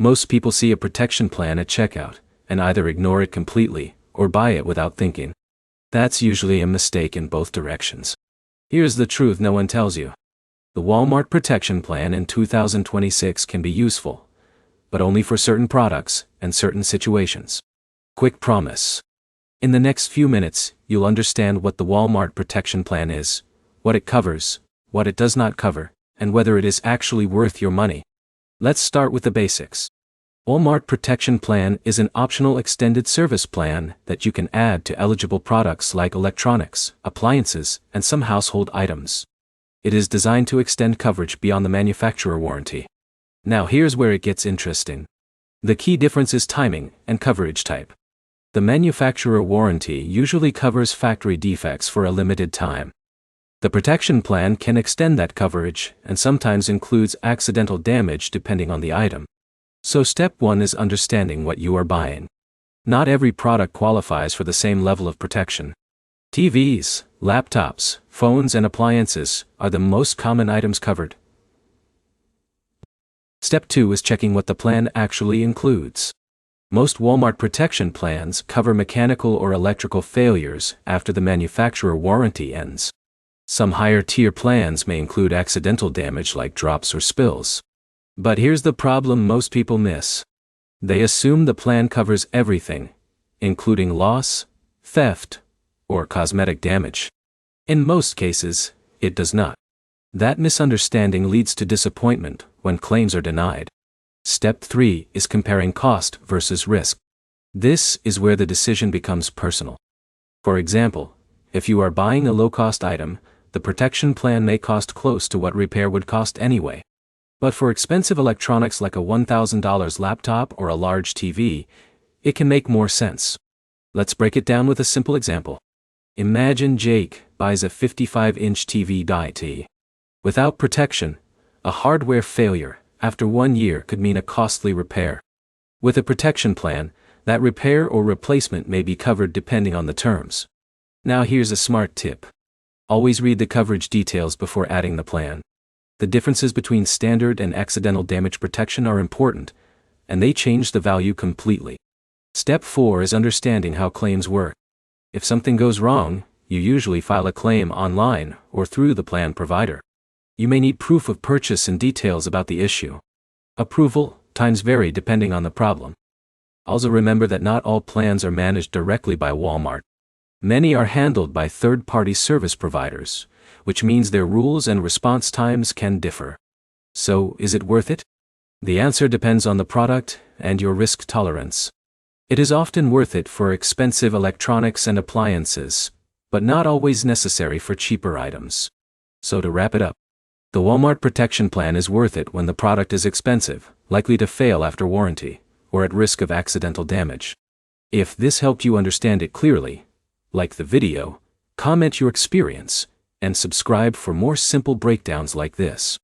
Most people see a protection plan at checkout, and either ignore it completely, or buy it without thinking. That's usually a mistake in both directions. Here's the truth no one tells you. The Walmart Protection Plan in 2026 can be useful, but only for certain products and certain situations. Quick promise. In the next few minutes, you'll understand what the Walmart Protection Plan is, what it covers, what it does not cover, and whether it is actually worth your money. Let's start with the basics. Walmart Protection Plan is an optional extended service plan that you can add to eligible products like electronics, appliances, and some household items. It is designed to extend coverage beyond the manufacturer warranty. Now here's where it gets interesting. The key difference is timing and coverage type. The manufacturer warranty usually covers factory defects for a limited time. The protection plan can extend that coverage and sometimes includes accidental damage depending on the item. So step 1 is understanding what you are buying. Not every product qualifies for the same level of protection. TVs, laptops, phones, and appliances are the most common items covered. Step 2 is checking what the plan actually includes. Most Walmart protection plans cover mechanical or electrical failures after the manufacturer warranty ends. Some higher-tier plans may include accidental damage like drops or spills. But here's the problem most people miss. They assume the plan covers everything, including loss, theft, or cosmetic damage. In most cases, it does not. That misunderstanding leads to disappointment when claims are denied. Step 3 is comparing cost versus risk. This is where the decision becomes personal. For example, if you are buying a low-cost item, the protection plan may cost close to what repair would cost anyway. But for expensive electronics like a $1,000 laptop or a large TV, it can make more sense. Let's break it down with a simple example. Imagine Jake buys a 55-inch TV IT. Without protection, a hardware failure after 1 year could mean a costly repair. With a protection plan, that repair or replacement may be covered depending on the terms. Now here's a smart tip. Always read the coverage details before adding the plan. The differences between standard and accidental damage protection are important, and they change the value completely. Step 4 is understanding how claims work. If something goes wrong, you usually file a claim online or through the plan provider. You may need proof of purchase and details about the issue. Approval times vary depending on the problem. Also remember that not all plans are managed directly by Walmart. Many are handled by third-party service providers, which means their rules and response times can differ. So, is it worth it? The answer depends on the product and your risk tolerance. It is often worth it for expensive electronics and appliances, but not always necessary for cheaper items. So to wrap it up, the Walmart Protection Plan is worth it when the product is expensive, likely to fail after warranty, or at risk of accidental damage. If this helped you understand it clearly, like the video, comment your experience, and subscribe for more simple breakdowns like this.